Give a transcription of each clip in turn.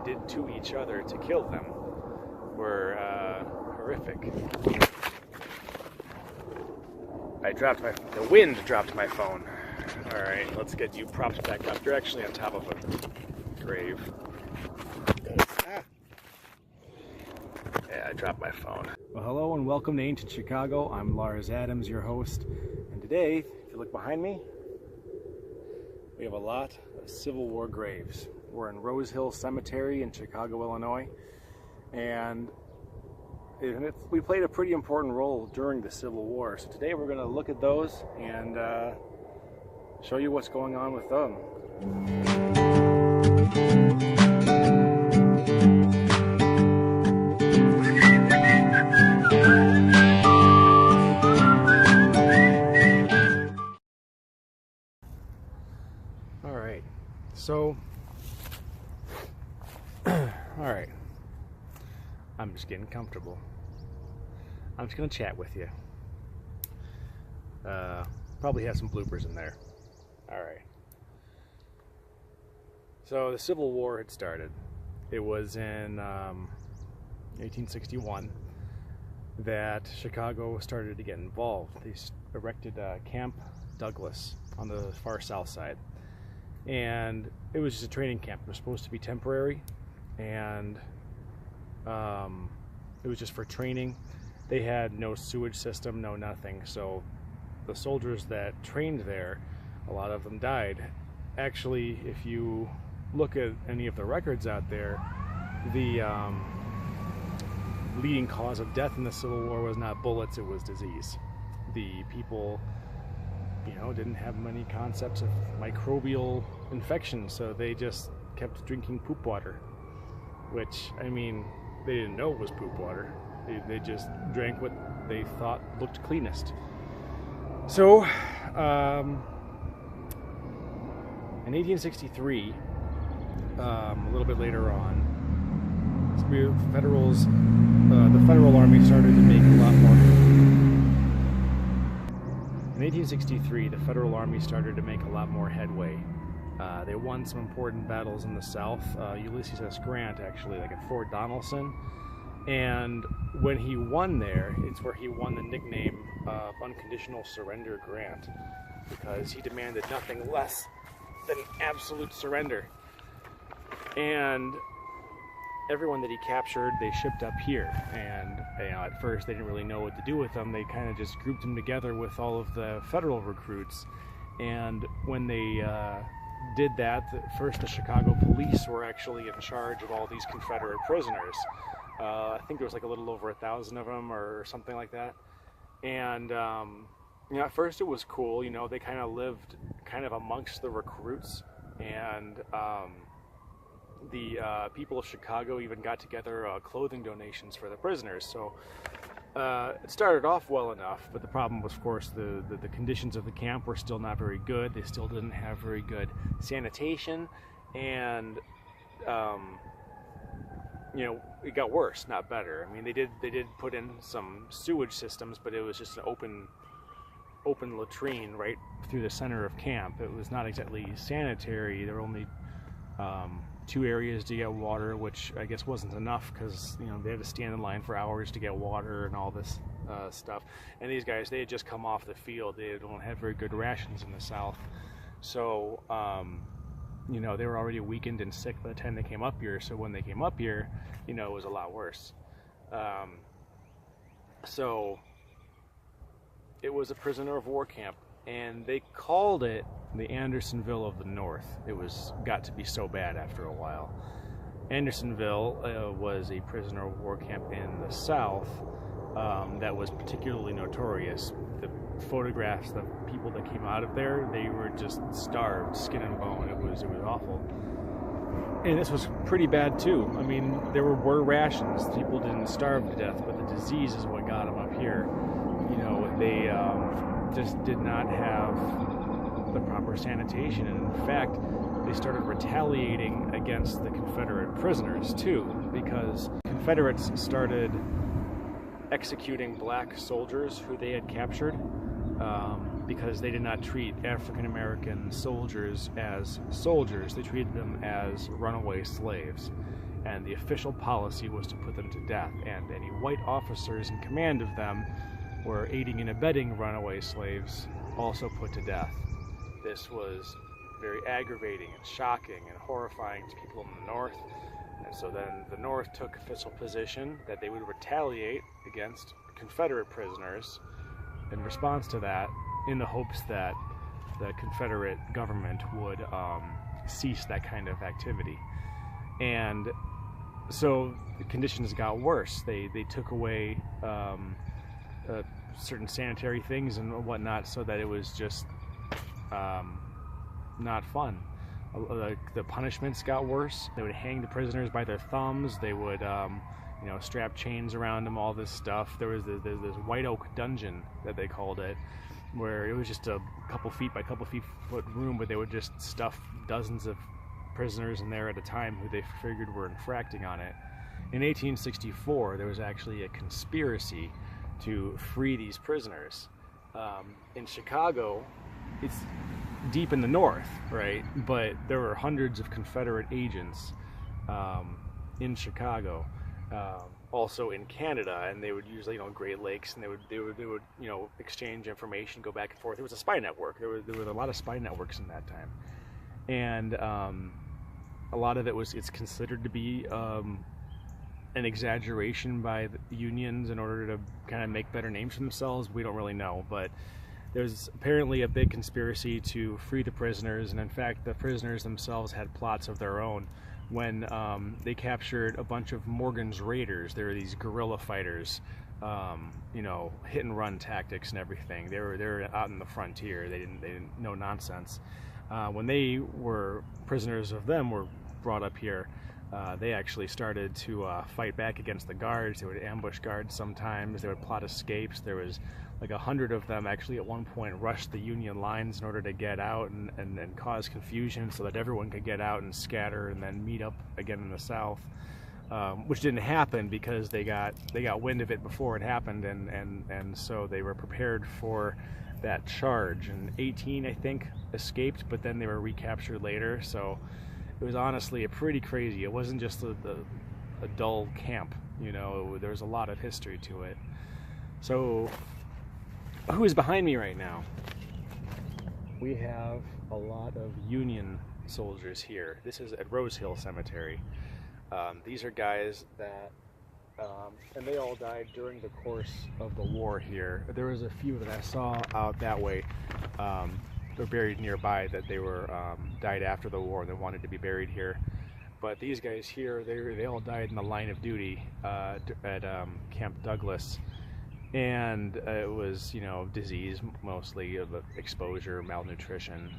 did to each other to kill them were horrific. The wind dropped my phone. All right, let's get you propped back up. You're actually on top of a grave. Yeah, I dropped my phone. Well, hello and welcome to Ancient Chicago. I'm Lars Adams, your host. And today, if you look behind me, we have a lot of Civil War graves. We're in Rose Hill Cemetery in Chicago, Illinois. And we played a pretty important role during the Civil War. So today we're going to look at those and show you what's going on with them. All right, so, all right, I'm just getting comfortable. I'm just going to chat with you. Probably have some bloopers in there. All right. So the Civil War had started. It was in 1861 that Chicago started to get involved. They erected Camp Douglas on the far south side. And it was just a training camp. It was supposed to be temporary. And it was just for training. They had no sewage system, no nothing. So the soldiers that trained there, a lot of them died. Actually, if you look at any of the records out there, the leading cause of death in the Civil War was not bullets, it was disease. The people, didn't have many concepts of microbial infection, so they just kept drinking poop water, which, they didn't know it was poop water. They just drank what they thought looked cleanest. So, in 1863, a little bit later on, the Federal Army started to make a lot more. In 1863, the Federal Army started to make a lot more headway. They won some important battles in the South. Ulysses S. Grant, actually, like at Fort Donelson. And when he won there, it's where he won the nickname of Unconditional Surrender Grant, because he demanded nothing less than absolute surrender. And everyone that he captured, they shipped up here. And at first they didn't really know what to do with them. They kind of just grouped them together with all of the federal recruits. And when they did that, first the Chicago police were actually in charge of all these Confederate prisoners. I think there was like a little over 1,000 of them or something like that. And at first it was cool. They kind of lived kind of amongst the recruits, and the people of Chicago even got together clothing donations for the prisoners. So it started off well enough, but the problem was, of course, the conditions of the camp were still not very good. They still didn't have very good sanitation, and it got worse, not better. They did put in some sewage systems, but it was just an open latrine right through the center of camp. It was not exactly sanitary. There were only 2 areas to get water, which I guess wasn't enough, because they had to stand in line for hours to get water and all this stuff. And these guys, they had just come off the field. They don't have very good rations in the South, so they were already weakened and sick by the time they came up here. So when they came up here, it was a lot worse. So it was a prisoner of war camp, and they called it the Andersonville of the North. It got to be so bad after a while. Andersonville was a prisoner of war camp in the South that was particularly notorious. The photographs, the people that came out of there, they were just starved, skin and bone. It was awful. And this was pretty bad too. There were rations. People didn't starve to death, but the disease is what got them up here. They just did not have the proper sanitation, and in fact, they started retaliating against the Confederate prisoners too, because Confederates started executing black soldiers who they had captured because they did not treat African American soldiers as soldiers. They treated them as runaway slaves. and the official policy was to put them to death, and any white officers in command of them were aiding and abetting runaway slaves, also put to death. This was very aggravating and shocking and horrifying to people in the North, and so then the North took official position that they would retaliate against Confederate prisoners in response to that, in the hopes that the Confederate government would cease that kind of activity. And so the conditions got worse. They took away certain sanitary things and whatnot, so that it was just not fun. The punishments got worse. They would hang the prisoners by their thumbs. They would strap chains around them, all this stuff. There was this White Oak Dungeon, that they called it, where it was just a couple feet by couple feet foot room, but they would just stuff dozens of prisoners in there at a time who they figured were infracting on it. In 1864, there was actually a conspiracy to free these prisoners. In Chicago, it's deep in the North, right? But there were hundreds of Confederate agents in Chicago. Also in Canada, and they would use Great Lakes, and they would exchange information, go back and forth. It was a spy network. There were a lot of spy networks in that time, and a lot of it's considered to be an exaggeration by the unions in order to kind of make better names for themselves. We don't really know, but there's apparently a big conspiracy to free the prisoners, and in fact the prisoners themselves had plots of their own. When they captured a bunch of Morgan's Raiders, there were these guerrilla fighters, hit and run tactics and everything. They were out in the frontier. They didn't no nonsense. When they were prisoners of them were brought up here, they actually started to fight back against the guards. They would ambush guards sometimes. They would plot escapes. There was like 100 of them actually at one point rushed the Union lines in order to get out and cause confusion so that everyone could get out and scatter and then meet up again in the South, which didn't happen because they got wind of it before it happened, and so they were prepared for that charge. And 18, I think, escaped, but then they were recaptured later. So it was honestly pretty crazy. It wasn't just a dull camp, there was a lot of history to it. So who is behind me right now? We have a lot of Union soldiers here. This is at Rose Hill Cemetery. These are guys that, and they all died during the course of the war here. There was a few that I saw out that way. They're buried nearby that they were died after the war and they wanted to be buried here. But these guys here, they all died in the line of duty at Camp Douglas. And it was, disease, mostly of exposure, malnutrition.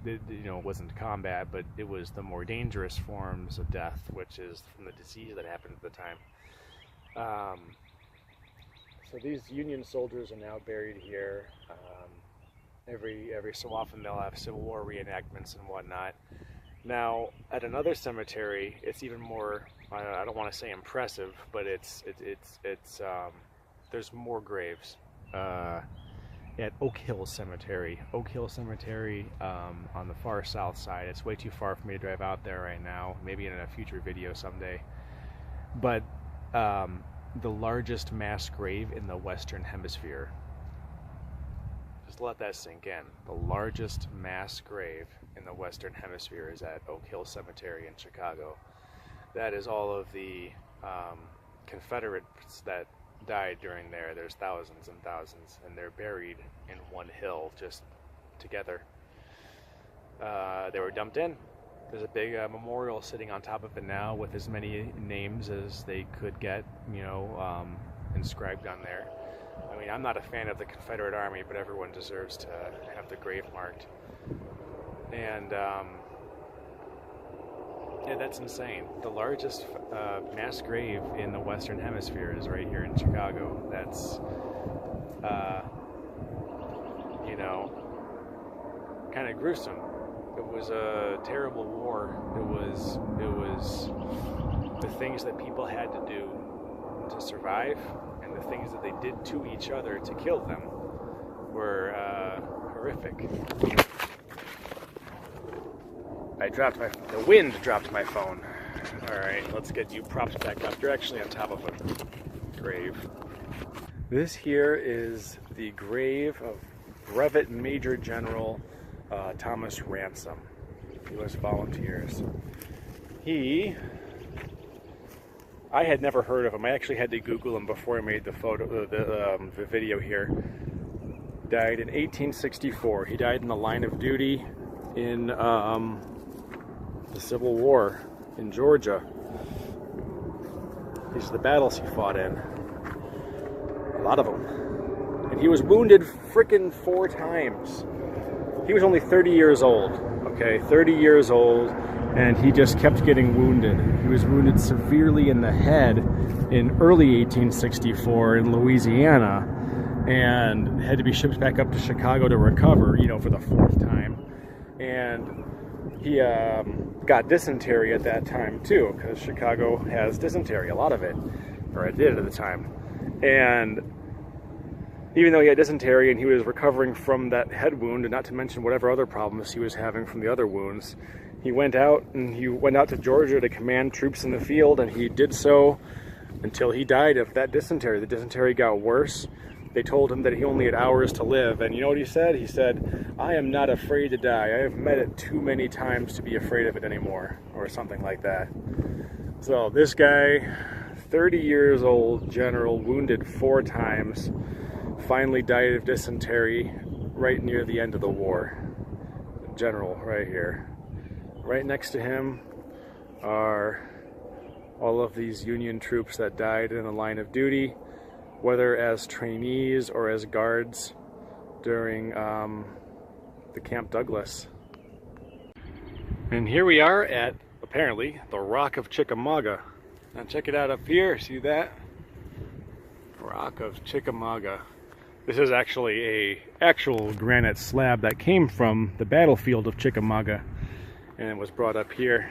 It wasn't combat, but it was the more dangerous forms of death, which is from the disease that happened at the time. So these Union soldiers are now buried here. Every so often they'll have Civil War reenactments and whatnot. Now, at another cemetery, it's even more, I don't want to say impressive, but there's more graves at Oak Hill Cemetery. Oak Hill Cemetery on the far south side. It's way too far for me to drive out there right now, maybe in a future video someday. But the largest mass grave in the Western Hemisphere. Just let that sink in. The largest mass grave in the Western Hemisphere is at Oak Hill Cemetery in Chicago. That is all of the Confederates that died during there. There's thousands and thousands, and they're buried in one hill just together. They were dumped in. There's a big memorial sitting on top of it now with as many names as they could get, inscribed on there. I mean, I'm not a fan of the Confederate Army, but everyone deserves to have the grave marked. And yeah, that's insane. The largest mass grave in the Western Hemisphere is right here in Chicago. That's, kind of gruesome. It was a terrible war. It was the things that people had to do to survive, and the things that they did to each other to kill them were horrific. The wind dropped my phone. Alright, let's get you propped back up. You're actually on top of a grave. This here is the grave of Brevet Major General Thomas Ransom, U.S. Volunteers. I had never heard of him. I actually had to Google him before I made the video here. Died in 1864. He died in the line of duty in the Civil War in Georgia. These are the battles he fought in. A lot of them. And he was wounded frickin' 4 times. He was only 30 years old, okay? 30 years old, and he just kept getting wounded. He was wounded severely in the head in early 1864 in Louisiana, and had to be shipped back up to Chicago to recover, you know, for the 4th time. And he got dysentery at that time too, because Chicago has dysentery, a lot of it, or it did at the time. And even though he had dysentery and he was recovering from that head wound, and not to mention whatever other problems he was having from the other wounds, he went out to Georgia to command troops in the field, and he did so until he died of that dysentery. The dysentery got worse. They told him that he only had hours to live, and you know what he said? He said, "I am not afraid to die. I have met it too many times to be afraid of it anymore," or something like that. So this guy, 30 years old, general, wounded 4 times, finally died of dysentery right near the end of the war. General right here. Right next to him are all of these Union troops that died in the line of duty, whether as trainees or as guards during the Camp Douglas. And here we are at, apparently, the Rock of Chickamauga. Now check it out up here, see that? Rock of Chickamauga. This is actually a actual granite slab that came from the battlefield of Chickamauga, and it was brought up here.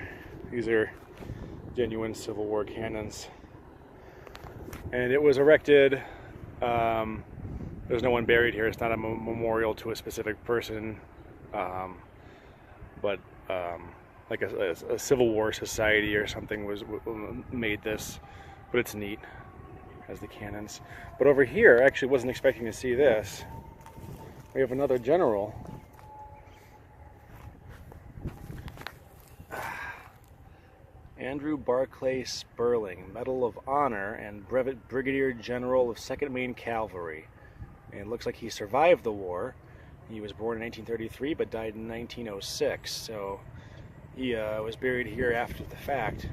These are genuine Civil War cannons. And it was erected, there's no one buried here, it's not a memorial to a specific person, but like a Civil War society or something made this, but it's neat, as the cannons. But over here, I actually wasn't expecting to see this. We have another general. Andrew Barclay Sperling, Medal of Honor and Brevet Brigadier General of 2nd Maine Cavalry. And it looks like he survived the war. He was born in 1933 but died in 1906, so he was buried here after the fact.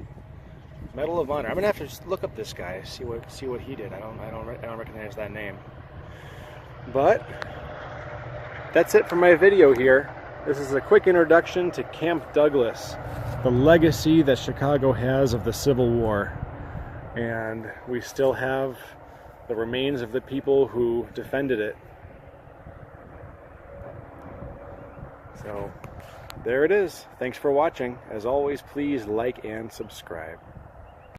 Medal of Honor. I'm gonna have to look up this guy, see what he did. I don't recognize that name. But that's it for my video here. This is a quick introduction to Camp Douglas, the legacy that Chicago has of the Civil War. And we still have the remains of the people who defended it. So there it is. Thanks for watching. As always, please like and subscribe.